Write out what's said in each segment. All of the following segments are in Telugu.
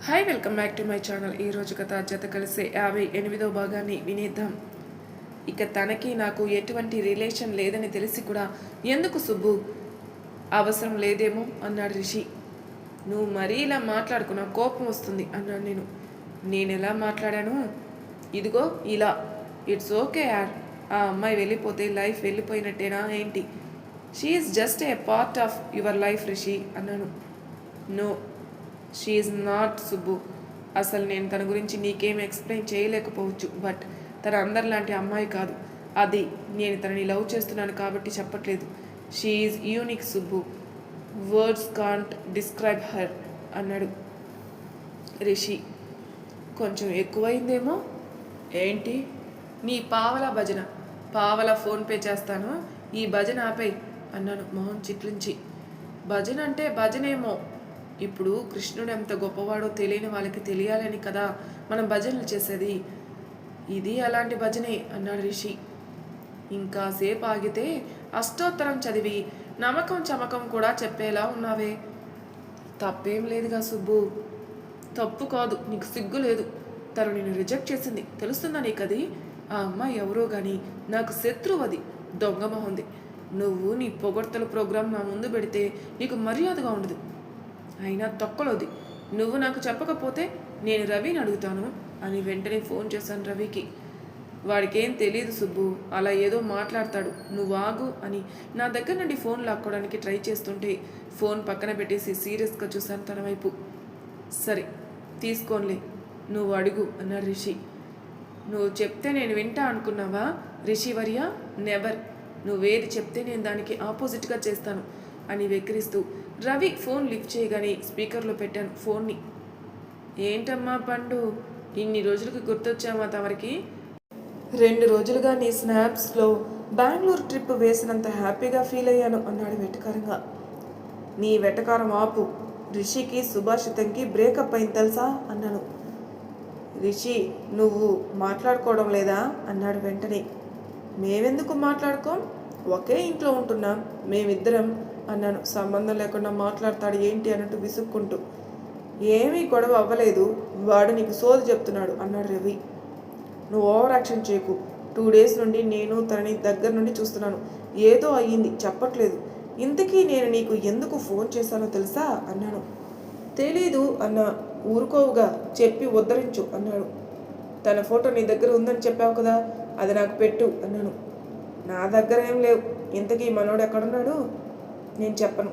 Hi welcome back to my channel. ఈరోజు కథ జత కలిసే 58వ భాగాన్ని వినేద్దాం. ఇక తనకి నాకు ఎటువంటి రిలేషన్ లేదని తెలిసి కూడా ఎందుకు సుబ్బు అవసరం లేదేమో అన్నాడు రిషి. నువ్వు మరీ ఇలా మాట్లాడుకున్నా కోపం వస్తుంది అన్నాడు నేను ఎలా మాట్లాడాను? ఇదిగో ఇలా. ఇట్స్ ఓకే యార్. ఆ అమ్మాయి వెళ్ళిపోతే లైఫ్ వెళ్ళిపోయినట్టేనా ఏంటి? She is just a part of your life Rishi అన్నాను. No, she is not Subbu. అసలు నేను తన గురించి నీకేం ఎక్స్ప్లెయిన్ చేయలేకపోవచ్చు, బట్ తన అందరిలాంటి అమ్మాయి కాదు. అది నేను తనని లవ్ చేస్తున్నాను కాబట్టి చెప్పట్లేదు. She is unique Subbu. Words can't describe her అన్నాడు రిషి. కొంచెం ఎక్కువైందేమో. ఏంటి? నీ పావలా భజన. పావలా ఫోన్పే చేస్తాను, ఈ భజన ఆపేయి అన్నాను మొహం చిట్లించి. భజన అంటే భజనేమో. ఇప్పుడు కృష్ణుడు ఎంత గొప్పవాడో తెలియని వాళ్ళకి తెలియాలని కదా మనం భజనలు చేసేది. ఇది అలాంటి భజనే అన్నాడు రిషి. ఇంకాసేపు ఆగితే అష్టోత్తరం చదివి నమ్మకం చమకం కూడా చెప్పేలా ఉన్నావే. తప్పేం లేదుగా సుబ్బు. తప్పు కాదు, నీకు సిగ్గు లేదు. తను నేను రిజెక్ట్ చేసింది తెలుస్తుందా నీకది? ఆ అమ్మాయి ఎవరో కానీ నాకు శత్రువు, అది దొంగ మొహంది. నువ్వు నీ పొగడ్తల ప్రోగ్రాం నా ముందు పెడితే నీకు మర్యాదగా ఉండదు. అయినా తొక్కలోది. నువ్వు నాకు చెప్పకపోతే నేను రవిని అడుగుతాను అని వెంటనే ఫోన్ చేశాను రవికి. వాడికేం తెలియదు సుబ్బు, అలా ఏదో మాట్లాడతాడు, నువ్వు ఆగు అని నా దగ్గర నుండి ఫోన్ లాక్కోవడానికి ట్రై చేస్తుంటే ఫోన్ పక్కన పెట్టేసి సీరియస్గా చూశాను తన వైపు. సరే తీసుకోనిలే, నువ్వు అడుగు అన్నాడు రిషి. నువ్వు చెప్తే నేను వింటా అనుకున్నావా రిషివర్య? నెవర్. నువ్వేది చెప్తే నేను దానికి ఆపోజిట్గా చేస్తాను అని వెక్కిరిస్తూ రవి ఫోన్ లిఫ్ట్ చేయగానే స్పీకర్లో పెట్టాను ఫోన్ని. ఏంటమ్మా పండు, ఇన్ని రోజులకి గుర్తొచ్చామా తమరికి? 2 రోజులుగా నీ స్నాప్స్లో బెంగళూరు ట్రిప్ వేసినంత హ్యాపీగా ఫీల్ అయ్యాను అన్నాడు వెటకారంగా. నీ వెటకారం ఆపు. రిషికి సుభాషితంకి బ్రేకప్ అయింది తెలుసా అన్నాను. రిషి నువ్వు మాట్లాడుకోవడం లేదా అన్నాడు వెంటనే. మేమెందుకు మాట్లాడుకోం, ఒకే ఇంట్లో ఉంటున్నాం మేమిద్దరం అన్నాను. సంబంధం లేకుండా మాట్లాడతాడు ఏంటి అన్నట్టు విసుక్కుంటూ. ఏమీ గొడవ అవ్వలేదు, వాడు నీకు సోది చెప్తున్నాడు అన్నాడు రవి. నువ్వు ఓవర్ యాక్షన్ చేయకు. 2 డేస్ నుండి నేను తనని దగ్గర నుండి చూస్తున్నాను. ఏదో అయ్యింది చెప్పట్లేదు. ఇంతకీ నేను నీకు ఎందుకు ఫోన్ చేశానో తెలుసా అన్నాను. తెలీదు అన్న. ఊరుకోవుగా, చెప్పి ఉద్ధరించు అన్నాడు. తన ఫోటో నీ దగ్గర ఉందని చెప్పావు కదా, అది నాకు పెట్టు అన్నాను. నా దగ్గర ఏం లేవు. ఇంతకీ మనోడు ఎక్కడున్నాడు? నేను చెప్పను.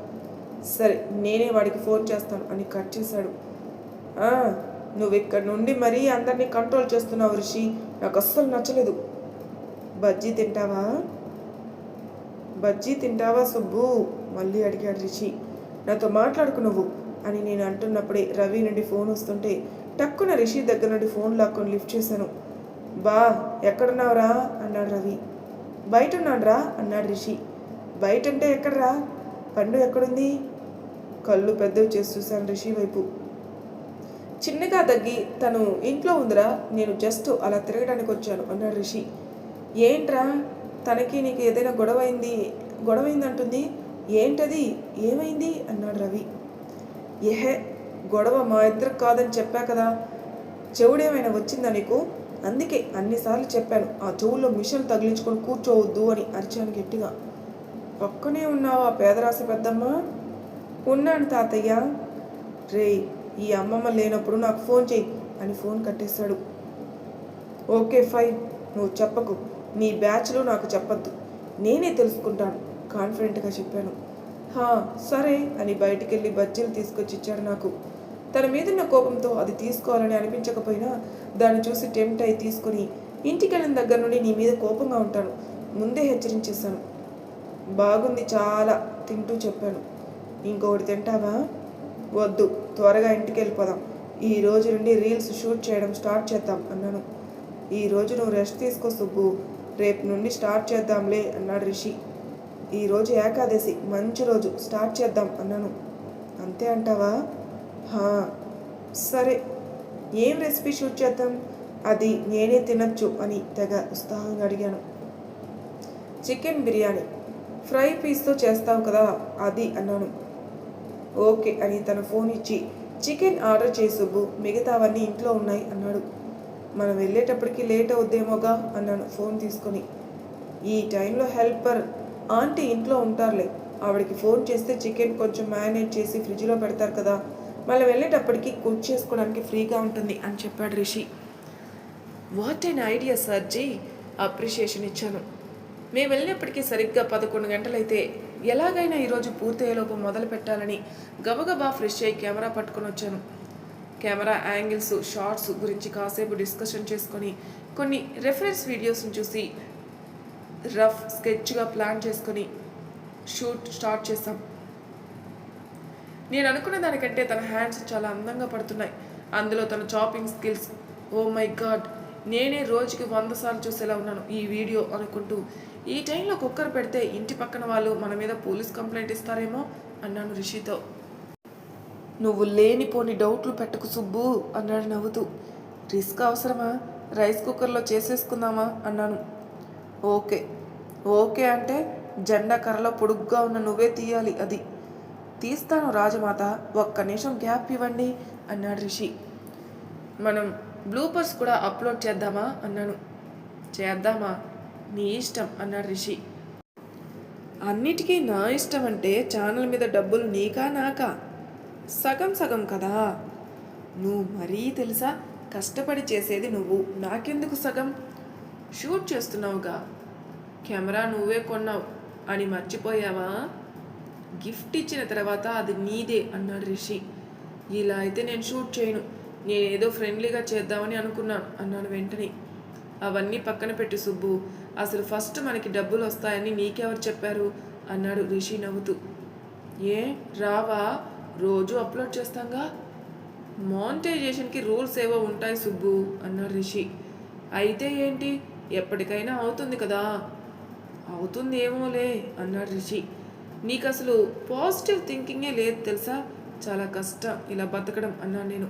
సరే నేనే వాడికి ఫోన్ చేస్తాను అని కట్ చేశాడు. నువ్వు ఇక్కడ నుండి మరీ అందరినీ కంట్రోల్ చేస్తున్నావు రిషి, నాకు అస్సలు నచ్చలేదు. బజ్జీ తింటావా? బజ్జీ తింటావా సుబ్బు మళ్ళీ అడిగాడు రిషి. నాతో మాట్లాడుకు నువ్వు అని నేను అంటున్నప్పుడే రవి నుండి ఫోన్ వస్తుంటే టక్కున రిషి దగ్గర నుండి ఫోన్ లాక్కొని లిఫ్ట్ చేశాను. బా ఎక్కడున్నావురా అన్నాడు రవి. బయట ఉన్నాడురా అన్నాడు రిషి. బయట అంటే ఎక్కడరా? పండు ఎక్కడుంది? కళ్ళు పెద్దవి చేసి చూశాను రిషి వైపు. చిన్నగా తగ్గి తను ఇంట్లో ఉందిరా, నేను జస్ట్ అలా తిరగడానికి వచ్చాను అన్నాడు రిషి. ఏంట్రా, తనకి నీకు ఏదైనా గొడవైంది అంటుంది. ఏంటది, ఏమైంది అన్నాడు రవి. ఏహే గొడవ మా ఇద్దరికి కాదని చెప్పా కదా. చెవుడేమైనా వచ్చిందా నీకు? అందుకే అన్నిసార్లు చెప్పాను ఆ చెవుల్లో మిషన్ తగిలించుకొని కూర్చోవద్దు అని అరిచాను గట్టిగా. పక్కనే ఉన్నావా పేదరాశి పెద్దమ్మ? ఉన్నాను తాతయ్య. రే ఈ అమ్మమ్మ లేనప్పుడు నాకు ఫోన్ చేయి అని ఫోన్ కట్టేశాడు. ఓకే ఫైన్, నువ్వు చెప్పకు. నీ బ్యాచ్లో నాకు చెప్పద్దు, నేనే తెలుసుకుంటాను కాన్ఫిడెంట్గా చెప్పాను. సరే అని బయటికి వెళ్ళి బజ్జీలు తీసుకొచ్చి ఇచ్చాడు నాకు. తన మీదున్న కోపంతో అది తీసుకోవాలని అనిపించకపోయినా దాన్ని చూసి టెంప్ట్ అయి తీసుకొని ఇంటికి వెళ్ళిన దగ్గర నుండి నీ మీద కోపంగా ఉంటాను ముందే హెచ్చరించేశాను. బాగుంది చాలా తింటూ చెప్పాను. ఇంకొకటి తింటావా? వద్దు, త్వరగా ఇంటికి వెళ్ళిపోదాం. ఈ రోజు నుండి రీల్స్ షూట్ చేయడం స్టార్ట్ చేద్దాం అన్నాను. ఈరోజు నువ్వు రెస్ట్ తీసుకో సుబ్బు, రేపు నుండి స్టార్ట్ చేద్దాంలే అన్నాడు రిషి. ఈరోజు ఏకాదశి, మంచి రోజు, స్టార్ట్ చేద్దాం అన్నాను. అంతే అంటావా? సరే, ఏం రెసిపీ షూట్ చేద్దాం? అది నేనే తినచ్చు అని తెగ ఉత్సాహంగా అడిగాను. చికెన్ బిర్యానీ ఫ్రై పీస్తో చేస్తావు కదా అది అన్నాను. ఓకే అని తన ఫోన్ ఇచ్చి చికెన్ ఆర్డర్ చేయి సుబ్బు, మిగతావన్నీ ఇంట్లో ఉన్నాయి అన్నాడు. మనం వెళ్ళేటప్పటికి లేట్ అవుద్దేమోగా అన్నాను ఫోన్ తీసుకొని. ఈ టైంలో హెల్పర్ ఆంటీ ఇంట్లో ఉంటారులే, ఆవిడకి ఫోన్ చేస్తే చికెన్ కొంచెం మ్యారినేట్ చేసి ఫ్రిడ్జ్లో పెడతారు కదా, మళ్ళీ వెళ్ళేటప్పటికి కుక్ చేసుకోవడానికి ఫ్రీగా ఉంటుంది అని చెప్పాడు రిషి. వాట్ ఎన్ ఐడియా సర్జీ, అప్రిషియేషన్ ఇచ్చాను. మేము వెళ్ళినప్పటికీ సరిగ్గా 11 గంటలైతే ఎలాగైనా ఈరోజు పూర్తయ్యేలోపు మొదలు పెట్టాలని గబగబా ఫ్రెష్ అయ్యి కెమెరా పట్టుకొని వచ్చాను. కెమెరా యాంగిల్స్, షార్ట్స్ గురించి కాసేపు డిస్కషన్ చేసుకొని కొన్ని రెఫరెన్స్ వీడియోస్ని చూసి రఫ్ స్కెచ్గా ప్లాన్ చేసుకొని షూట్ స్టార్ట్ చేశాం. నేను అనుకున్న దానికంటే తన హ్యాండ్స్ చాలా అందంగా పడుతున్నాయి. అందులో తన chopping skills, oh my god, నేనే రోజుకి 100 సార్లు చూసేలా ఉన్నాను ఈ వీడియో అనుకుంటూ. ఈ టైంలో కుక్కర్ పెడితే ఇంటి పక్కన వాళ్ళు మన మీద పోలీస్ కంప్లైంట్ ఇస్తారేమో అన్నాను రిషితో. నువ్వు లేనిపోని డౌట్లు పెట్టకు సుబ్బు అన్నాడు నవ్వుతూ. రిస్క్ అవసరమా, రైస్ కుక్కర్లో చేసేసుకుందామా అన్నాను. ఓకే ఓకే అంటే జెండా కర్రలో పొడుగ్గా ఉన్న నువ్వే తీయాలి, అది తీస్తాను రాజమాత, ఒక్క నిమిషం గ్యాప్ ఇవ్వండి అన్నాడు రిషి. మనం బ్లూపర్స్ కూడా అప్లోడ్ చేద్దామా అన్నాను. చేద్దామా, నీ ఇష్టం అన్నాడు రిషి. అన్నిటికీ నా ఇష్టం అంటే ఛానల్ మీద డబ్బులు నీకా నాకా? సగం సగం కదా. నువ్వు మరీ తెలుసా, కష్టపడి చేసేది నువ్వు, నాకెందుకు సగం? షూట్ చేస్తున్నావుగా, కెమెరా నువ్వే కొన్నావు అని మర్చిపోయావా? గిఫ్ట్ ఇచ్చిన తర్వాత అది నీదే అన్నాడు రిషి. ఇలా అయితే నేను షూట్ చేయను, నేనేదో ఫ్రెండ్లీగా చేద్దామని అనుకున్నాను అన్నాను వెంటనే. అవన్నీ పక్కన పెట్టి సుబ్బు, అసలు ఫస్ట్ మనకి డబ్బులు వస్తాయని నీకెవరు చెప్పారు అన్నాడు రిషి నవ్వుతూ. ఏ రావా, రోజు అప్లోడ్ చేస్తాంగా. మానిటైజేషన్కి రూల్స్ ఏవో ఉంటాయి సుబ్బు అన్నాడు రిషి. అయితే ఏంటి, ఎప్పటికైనా అవుతుంది కదా. అవుతుంది ఏమోలే అన్నాడు రిషి. నీకు అసలు పాజిటివ్ థింకింగే లేదు తెలుసా, చాలా కష్టం ఇలా బతకడం అన్నాను నేను.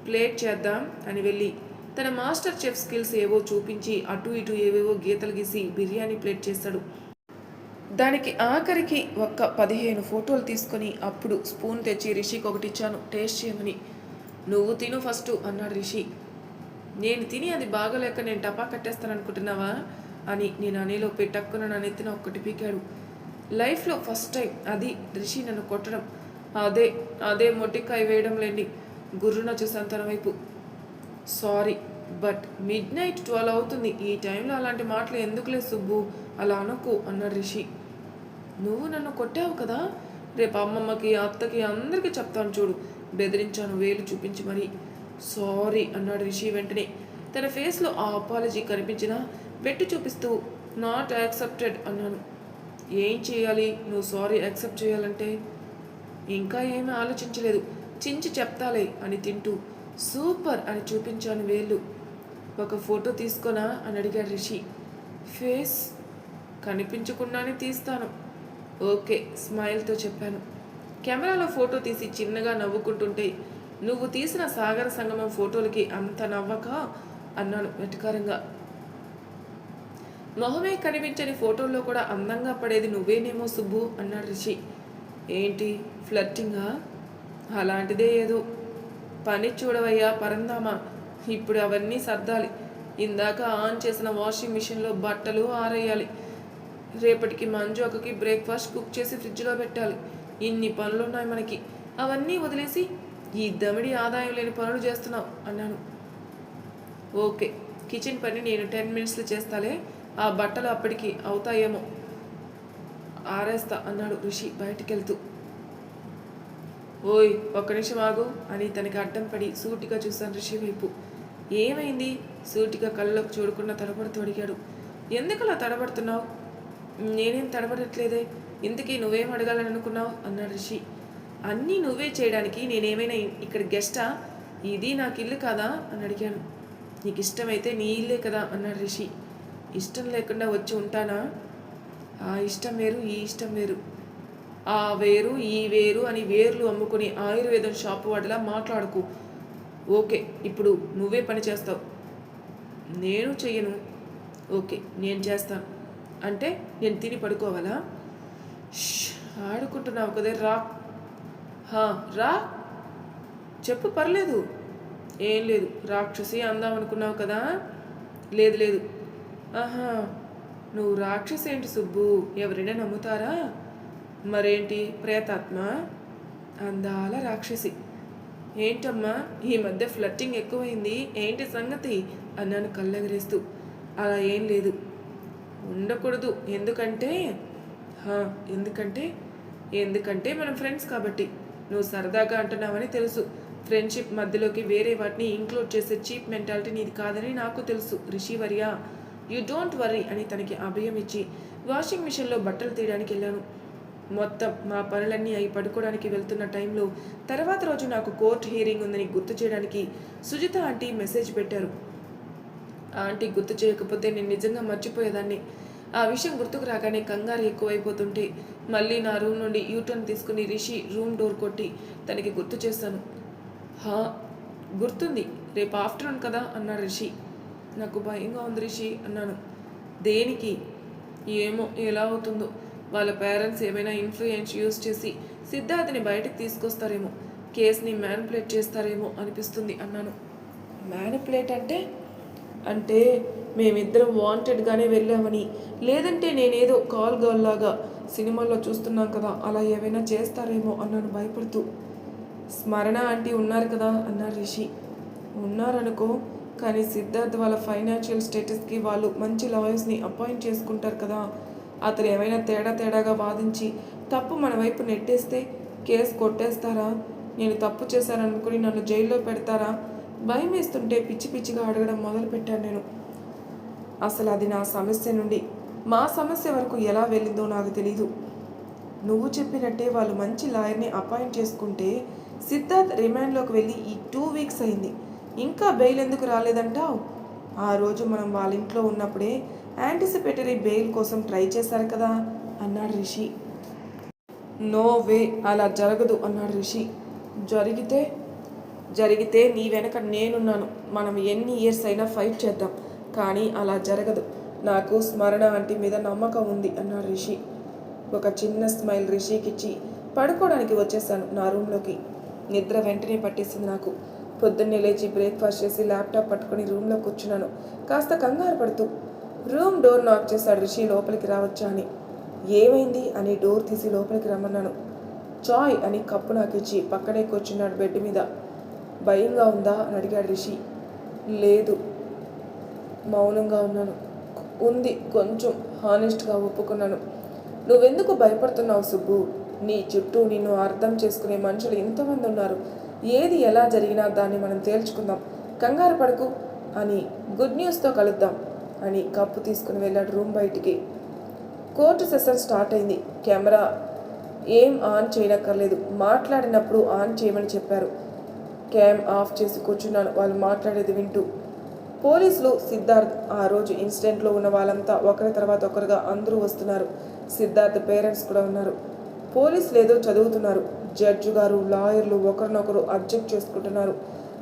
ప్లేట్ చేద్దాం అని వెళ్ళి తన మాస్టర్ చెఫ్ స్కిల్స్ ఏవో చూపించి అటు ఇటు ఏవేవో గీతలు గీసి బిర్యానీ ప్లేట్ చేస్తాడు. దానికి ఆఖరికి ఒక్క 15 ఫోటోలు తీసుకొని అప్పుడు స్పూన్ తెచ్చి రిషికి ఒకటి ఇచ్చాను టేస్ట్ చేయమని. నువ్వు తిను ఫస్ట్ అన్నాడు రిషి. నేను తిని అది బాగలేక నేను టపా కట్టేస్తాను అనుకుంటున్నావా అని నేను అనేలోపే టక్కున నా నెత్తిన ఒక్కటి పీకాడు. లైఫ్లో ఫస్ట్ టైం అది రిషి నన్ను కొట్టడం. అదే మొట్టికాయ వేయడం లేండి. గుర్రున చూసాను తన వైపు. సారీ బట్ మిడ్నైట్ 12 అవుతుంది, ఈ టైంలో అలాంటి మాటలు ఎందుకులే సుబ్బు, అలా అనకు అన్నాడు రిషి. నువ్వు నన్ను కొట్టావు కదా, రేపు అమ్మమ్మకి అత్తకి అందరికీ చెప్తాను చూడు బెదిరించాను వేలు చూపించి మరి. సారీ అన్నాడు రిషి వెంటనే. తన ఫేస్లో ఆ అపాలజీ కనిపించినా పెట్టి చూపిస్తూ నాట్ యాక్సెప్టెడ్ అన్నాను. ఏం చేయాలి నువ్వు సారీ యాక్సెప్ట్ చేయాలంటే? ఇంకా ఏమీ ఆలోచించలేదు, చించి చెప్తాలే అని తింటూ సూపర్ అని చూపించాను వేళ్ళు. ఒక ఫోటో తీసుకోనా అని అడిగాడు రిషి. ఫేస్ కనిపించకుండానే తీస్తాను. ఓకే స్మైల్తో చెప్పాను. కెమెరాలో ఫోటో తీసి చిన్నగా నవ్వుకుంటుంటే నువ్వు తీసిన సాగర సంగమం ఫోటోలకి అంత నవ్వక అన్నాను వెటకారంగా. మొహమే కనిపించని ఫోటోల్లో కూడా అందంగా పడేది నువ్వేనేమో సుబ్బు అన్నాడు రిషి. ఏంటి ఫ్లర్టింగా? అలాంటిదే ఏదో. పని చూడవయ్యా పరందామా, ఇప్పుడు అవన్నీ సర్దాలి. ఇందాక ఆన్ చేసిన వాషింగ్ మిషన్లో బట్టలు ఆరేయాలి. రేపటికి మంజు అక్కకి బ్రేక్ఫాస్ట్ కుక్ చేసి ఫ్రిడ్జ్లో పెట్టాలి. ఇన్ని పనులున్నాయి మనకి, అవన్నీ వదిలేసి ఈ దమిడి ఆదాయం లేని పనులు చేస్తున్నావు అన్నాను. ఓకే కిచెన్ పని నేను 10 మినిట్స్లో చేస్తాలే, ఆ బట్టలు అప్పటికి అవుతాయేమో, ఆరేస్తా అన్నాడు రిషి బయటికెళ్తూ. ఓయ్ ఒక్క నిమిషం ఆగు అని తనకి అడ్డం పడి సూటిగా చూశాను రిషి వైపు. ఏమైంది? సూటిగా కళ్ళలోకి చూడకుండా తడబడుతూ అడిగాడు. ఎందుకలా తడబడుతున్నావు? నేనేం తడబడట్లేదే, ఇంతకీ నువ్వేం అడగాలని అనుకున్నావు అన్నాడు రిషి. అన్నీ నువ్వే చేయడానికి నేనేమైనా ఇక్కడ గెస్టా? ఇది నాకు ఇల్లు కాదా అని అడిగాను. నీకు ఇష్టమైతే నీ ఇల్లే కదా అన్నాడు రిషి. ఇష్టం లేకుండా వచ్చి ఉంటానా? ఆ ఇష్టం వేరు ఈ ఇష్టం వేరు. ఆ వేరు ఈ వేరు అని వేర్లు అమ్ముకుని ఆయుర్వేదం షాపు వాడిలా మాట్లాడుకు. ఓకే ఇప్పుడు నువ్వే పని చేస్తావు. నేను చెయ్యను. ఓకే నేను చేస్తాను. అంటే నేను తిని పడుకోవాలా? ఆడుకుంటున్నావు కదే, రా. రా చెప్పు, పర్లేదు. ఏం లేదు, రాక్షసి అందాం అనుకున్నావు కదా. లేదు లేదు. ఆహా, నువ్వు రాక్షసి ఏంటి సుబ్బు? ఎవరైనా నమ్ముతారా? మరేంటి, ప్రేతాత్మ? అందాల రాక్షసి. ఏంటమ్మా ఈ మధ్య ఫ్లట్టింగ్ ఎక్కువైంది, ఏంటి సంగతి అన్నాను కళ్ళెగరేస్తూ. అలా ఏం లేదు. ఉండకూడదు. ఎందుకంటే హా, ఎందుకంటే ఎందుకంటే మనం ఫ్రెండ్స్ కాబట్టి. నువ్వు సరదాగా అంటున్నావని తెలుసు. ఫ్రెండ్షిప్ మధ్యలోకి వేరే వాటిని ఇంక్లూడ్ చేసే చీప్ మెంటాలిటీ నీది కాదని నాకు తెలుసు రిషివర్య. యూ డోంట్ వర్రీ అని తనకి అభయం ఇచ్చి వాషింగ్ మిషన్లో బట్టలు తీయడానికి వెళ్ళాను. మొత్తం మా పనులన్నీ అయి పడుకోవడానికి వెళ్తున్న టైంలో తర్వాత రోజు నాకు కోర్టు హియరింగ్ ఉందని గుర్తు చేయడానికి సుజిత ఆంటీ మెసేజ్ పెట్టారు. ఆంటీ గుర్తు చేయకపోతే నేను నిజంగా మర్చిపోయేదాన్ని. ఆ విషయం గుర్తుకు రాగానే కంగారు ఎక్కువైపోతుంటే మళ్ళీ నా రూమ్ నుండి యూటర్న్ తీసుకుని రిషి రూమ్ డోర్ కొట్టి తనకి గుర్తు చేశాను. హా, గుర్తుంది, రేపు ఆఫ్టర్నూన్ కదా అన్నాడు రిషి. నాకు భయంగా ఉంది రిషి అన్నాను. దేనికి? ఏమో, ఎలా అవుతుందో. వాళ్ళ పేరెంట్స్ ఏమైనా ఇన్ఫ్లుయెన్స్ యూజ్ చేసి సిద్ధార్థని బయటకు తీసుకొస్తారేమో, కేసుని మ్యానిపులేట్ చేస్తారేమో అనిపిస్తుంది అన్నాను. మ్యానిపులేట్ అంటే? అంటే మేమిద్దరం వాంటెడ్గానే వెళ్ళామని, లేదంటే నేనేదో కాల్ గర్ల్ లాగా సినిమాల్లో చూస్తున్నాం కదా, అలా ఏమైనా చేస్తారేమో అన్నాను భయపడుతూ. స్మరణ ఆంటీ ఉన్నారు కదా అన్నారు రిషి. ఉన్నారనుకో, కానీ సిద్ధార్థ్ వాళ్ళ ఫైనాన్షియల్ స్టేటస్కి వాళ్ళు మంచి లాయర్స్ని అపాయింట్ చేసుకుంటారు కదా. అతను ఏమైనా తేడాగా వాదించి తప్పు మన వైపు నెట్టేస్తే కేసు కొట్టేస్తారా? నేను తప్పు చేశాననుకుని నన్ను జైల్లో పెడతారా? భయం వేస్తుంటే పిచ్చిగా అడగడం మొదలుపెట్టాను నేను. అసలు అది నా సమస్య నుండి మా సమస్య వరకు ఎలా వెళ్ళిందో నాకు తెలీదు. నువ్వు చెప్పినట్టే వాళ్ళు మంచి లాయర్ని అపాయింట్ చేసుకుంటే సిద్ధార్థ్ రిమాండ్లోకి వెళ్ళి ఈ 2 వీక్స్ అయింది. ఇంకా బెయిల్ ఎందుకు రాలేదంటావు? ఆ రోజు మనం వాళ్ళ ఇంట్లో ఉన్నప్పుడే యాంటిసిపేటరీ బెయిల్ కోసం ట్రై చేశారు కదా అన్నాడు రిషి. నో వే, అలా జరగదు అన్నాడు రిషి. జరిగితే నీ వెనక నేనున్నాను. మనం ఎన్ని ఇయర్స్ అయినా ఫైట్ చేద్దాం, కానీ అలా జరగదు. నాకు స్మరణ ఆంటీ మీద నమ్మకం ఉంది అన్నాడు రిషి. ఒక చిన్న స్మైల్ రిషికిచ్చి పడుకోవడానికి వచ్చేసాను నా రూమ్లోకి. నిద్ర వెంటనే పట్టేసింది నాకు. పొద్దున్నే లేచి బ్రేక్ఫాస్ట్ చేసి ల్యాప్టాప్ పట్టుకొని రూమ్లో కూర్చున్నాను, కాస్త కంగారు పడుతూ. రూమ్ డోర్ నాక్ చేశాడు రిషి లోపలికి రావచ్చా అని. ఏమైంది అని డోర్ తీసి లోపలికి రమ్మన్నాను. చాయ్ అని కప్పు నాకిచ్చి పక్కనే కూర్చున్నాడు బెడ్ మీద. భయంగా ఉందా అని అడిగాడు రిషి. లేదు, మౌనంగా ఉన్నాను. ఉంది, కొంచెం హానెస్ట్గా ఒప్పుకున్నాను. నువ్వెందుకు భయపడుతున్నావు సుబ్బు? నీ చుట్టూ నిన్ను అర్థం చేసుకునే మనుషులు ఎంతమంది ఉన్నారు. ఏది ఎలా జరిగినా దాన్ని మనం తేల్చుకుందాం, కంగారు పడకు అని గుడ్ న్యూస్తో కలుద్దాం అని కప్పు తీసుకుని వెళ్ళాడు రూమ్ బయటికి. కోర్టు సెషన్ స్టార్ట్ అయింది. కెమెరా ఏం ఆన్ చేయనక్కర్లేదు, మాట్లాడినప్పుడు ఆన్ చేయమని చెప్పారు. క్యామ్ ఆఫ్ చేసి కూర్చున్నాను వాళ్ళు మాట్లాడేది వింటూ. పోలీసులు, సిద్ధార్థ్, ఆ రోజు ఇన్సిడెంట్లో ఉన్న వాళ్ళంతా ఒకరి తర్వాత ఒకరుగా అందరూ వస్తున్నారు. సిద్ధార్థ్ పేరెంట్స్ కూడా ఉన్నారు. పోలీసులు ఏదో చదువుతున్నారు. జడ్జి గారు, లాయర్లు ఒకరినొకరు అబ్జెక్ట్ చేసుకుంటున్నారు.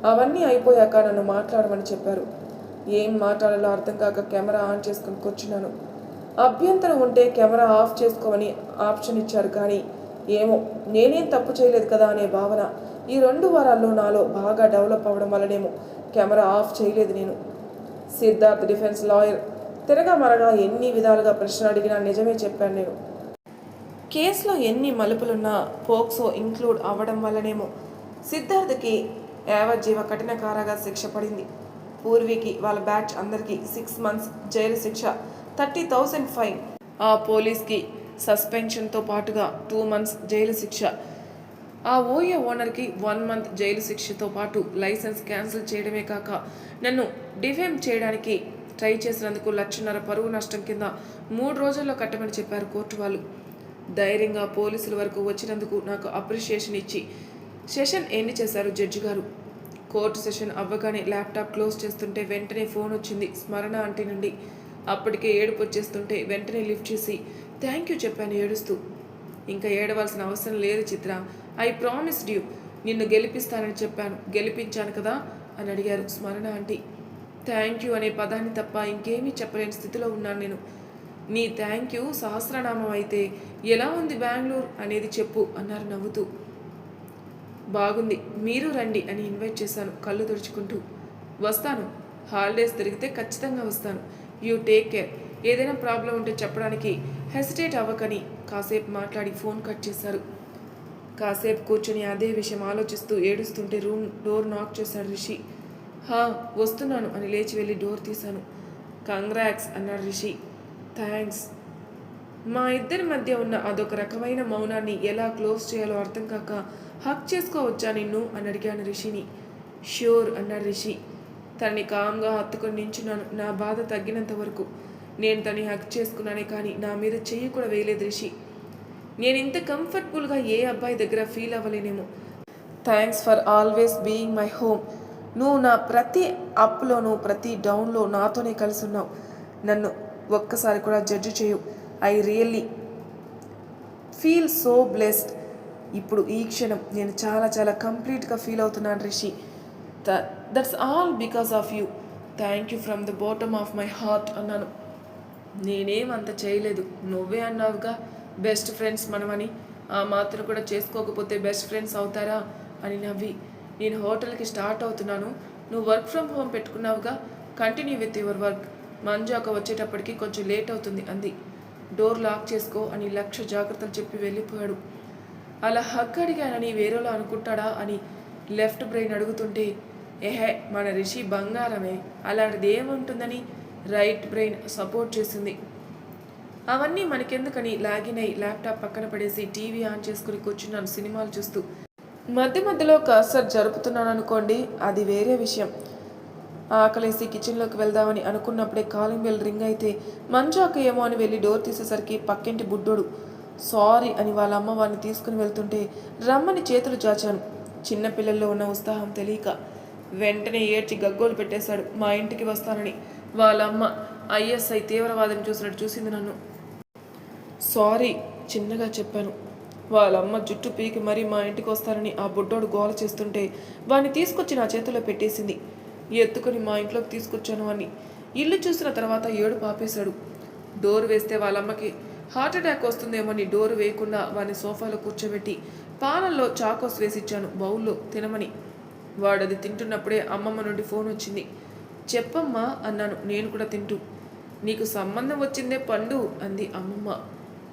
అవన్నీ అయిపోయాక నన్ను మాట్లాడమని చెప్పారు. ఏం మాట్లాడాలో అర్థం కాక కెమెరా ఆన్ చేసుకుని కూర్చున్నాను. అభ్యంతరం ఉంటే కెమెరా ఆఫ్ చేసుకోమని ఆప్షన్ ఇచ్చారు, కానీ ఏమో నేనేం తప్పు చేయలేదు కదా అనే భావన ఈ 2 వారాల్లో నాలో బాగా డెవలప్ అవ్వడం వల్లనేమో కెమెరా ఆఫ్ చేయలేదు నేను. సిద్ధార్థ్ డిఫెన్స్ లాయర్ తిరగా మరగా ఎన్ని విధాలుగా ప్రశ్న అడిగినా నిజమే చెప్పాను నేను. కేసులో ఎన్ని మలుపులున్నా పోక్సో ఇంక్లూడ్ అవ్వడం వల్లనేమో సిద్ధార్థ్కి యావజ్జీవ కఠిన కారాగార శిక్ష పడింది. పూర్వీకి వాళ్ళ బ్యాచ్ అందరికీ 6 months జైలు శిక్ష, 30,000 ఫైన్. ఆ పోలీస్కి సస్పెన్షన్తో పాటుగా 2 months జైలు శిక్ష. ఆ ఓయే ఓనర్కి 1 month జైలు శిక్షతో పాటు లైసెన్స్ క్యాన్సిల్ చేయడమే కాక నన్ను డిఫేమ్ చేయడానికి ట్రై చేసినందుకు 1,50,000 పరువు నష్టం కింద 3 రోజుల్లో కట్టమని చెప్పారు కోర్టు వాళ్ళు. ధైర్యంగా పోలీసుల వరకు వచ్చినందుకు నాకు అప్రిషియేషన్ ఇచ్చి సెషన్ ఎండ్ చేశారు జడ్జి గారు. కోర్టు సెషన్ అవ్వగానే ల్యాప్టాప్ క్లోజ్ చేస్తుంటే వెంటనే ఫోన్ వచ్చింది స్మరణ ఆంటీ నుండి. అప్పటికే ఏడుపు వచ్చేస్తుంటే వెంటనే లిఫ్ట్ చేసి థ్యాంక్ యూ చెప్పాను ఏడుస్తూ. ఇంకా ఏడవలసిన అవసరం లేదు చిత్ర, ఐ ప్రామిస్డ్ యూ, నిన్ను గెలిపిస్తానని చెప్పాను, గెలిపించాను కదా అని అడిగారు స్మరణ ఆంటీ. థ్యాంక్ యూ అనే పదాన్ని తప్ప ఇంకేమీ చెప్పలేని స్థితిలో ఉన్నాను నేను. నీ థ్యాంక్ యూ సహస్రనామం అయితే ఎలా ఉంది బెంగళూరు అనేది చెప్పు అన్నారు నవ్వుతూ. బాగుంది, మీరు రండి అని ఇన్వైట్ చేశాను కళ్ళు తుడుచుకుంటూ. వస్తాను, హాలిడేస్ దొరికితే ఖచ్చితంగా వస్తాను. You take care. ఏదైనా ప్రాబ్లం ఉంటే చెప్పడానికి హెసిటేట్ అవ్వకని కాసేపు మాట్లాడి ఫోన్ కట్ చేశారు. కాసేపు కూర్చొని అదే విషయం ఆలోచిస్తూ ఏడుస్తుంటే రూమ్ డోర్ నాక్ చేశాడు రిషి. హా, వస్తున్నాను అని లేచి వెళ్ళి డోర్ తీశాను. కంగ్రాట్స్ అన్నాడు రిషి. థ్యాంక్స్. మా ఇద్దరి మధ్య ఉన్న అదొక రకమైన మౌనాన్ని ఎలా క్లోజ్ చేయాలో అర్థం కాక హక్ చేసుకోవచ్చా నిన్ను అని అడిగాను రిషిని. ష్యూర్ అన్నాడు రిషి. తనని కామ్గా హత్తుకొని నించున్నాను నా బాధ తగ్గినంత వరకు. నేను తనని హక్ చేసుకున్నానే కానీ నా మీద చెయ్యి కూడా వేయలేదు రిషి. నేను ఇంత కంఫర్టబుల్గా ఏ అబ్బాయి దగ్గర ఫీల్ అవ్వలేనేమో. Thanks for always being my home. నువ్వు నా ప్రతి అప్లోనూ ప్రతి డౌన్లో నాతోనే కలిసి ఉన్నావు. నన్ను ఒక్కసారి కూడా జడ్జి చేయు. I really feel so blessed. ఇప్పుడు ఈ క్షణం నేను చాలా చాలా కంప్లీట్గా ఫీల్ అవుతున్నాను Rishi. That's all because of you. Thank you from the bottom of my heart అన్నాను. నేనేం అంత చేయలేదు, నువ్వే అన్నావుగా బెస్ట్ ఫ్రెండ్స్ మనమని. ఆ మాత్రం కూడా చేసుకోకపోతే బెస్ట్ ఫ్రెండ్స్ అవుతారా అని నవ్వి, నేను హోటల్కి స్టార్ట్ అవుతున్నాను, నువ్వు వర్క్ ఫ్రమ్ హోమ్ పెట్టుకున్నావుగా, కంటిన్యూ విత్ యువర్ వర్క్. మంజాక వచ్చేటప్పటికి కొంచెం లేట్ అవుతుంది అంది. డోర్ లాక్ చేసుకో అని 1,00,000 జాగ్రత్తలు చెప్పి వెళ్ళిపోయాడు. అలా హక్ అడిగానని వేరేలా అనుకుంటాడా అని లెఫ్ట్ బ్రెయిన్ అడుగుతుంటే, ఏహే మన రిషి బంగారమే, అలాంటిది ఏముంటుందని రైట్ బ్రెయిన్ సపోర్ట్ చేసింది. అవన్నీ మనకెందుకని లాగిన్ అయి ల్యాప్టాప్ పక్కన పడేసి టీవీ ఆన్ చేసుకుని కూర్చున్నాను సినిమాలు చూస్తూ. మధ్య మధ్యలో కర్సర్ జరుపుతున్నాను అనుకోండి, అది వేరే విషయం. ఆకలేసి కిచెన్లోకి వెళ్దామని అనుకున్నప్పుడే కాలింగ్ బెల్ రింగ్ అయితే మంజాక ఏమో అని వెళ్ళి డోర్ తీసేసరికి పక్కింటి బుడ్డోడు సారీ అని వాళ్ళ అమ్మ వాడిని తీసుకుని వెళ్తుంటే రమ్మని చేతులు చాచాను. చిన్నపిల్లల్లో ఉన్న ఉత్సాహం తెలియక వెంటనే ఏడ్చి గగ్గోలు పెట్టేశాడు మా ఇంటికి వస్తానని. వాళ్ళమ్మ ఐఎస్ఐ తీవ్రవాదం చూసినట్టు చూసింది నన్ను. సారీ చిన్నగా చెప్పాను. వాళ్ళమ్మ జుట్టు పీకి మరీ మా ఇంటికి వస్తానని ఆ బుడ్డోడు గోల చేస్తుంటే వాడిని తీసుకొచ్చి నా చేతిలో పెట్టేసింది. ఎత్తుకుని మా ఇంట్లోకి తీసుకొచ్చాను అని ఇల్లు చూసిన తర్వాత ఏడుపు ఆపేశాడు. డోర్ వేస్తే వాళ్ళమ్మకి హార్ట్ అటాక్ వస్తుందేమోని డోర్ వేయకుండా వాడిని సోఫాలో కూర్చోబెట్టి పాలల్లో చాకోస్ వేసిచ్చాను బౌల్లో తినమని. వాడది తింటున్నప్పుడే అమ్మమ్మ నుండి ఫోన్ వచ్చింది. చెప్పమ్మా అన్నాను నేను కూడా తింటూ. నీకు సంబంధం వచ్చిందే పండు అంది అమ్మమ్మ.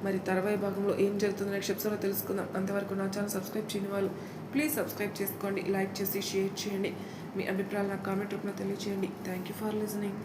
మరి తర్వాయి భాగంలో ఏం జరుగుతుందో నెక్స్ట్ ఎపిసోడ్లో తెలుసుకుందాం. అంతవరకు నా ఛానల్ సబ్స్క్రైబ్ చేయని వాళ్ళు ప్లీజ్ సబ్స్క్రైబ్ చేసుకోండి, లైక్ చేసి షేర్ చేయండి, మీ అభిప్రాయాలు నాకు కామెంట్ రూపంలో తెలియజేయండి. Thank you for listening.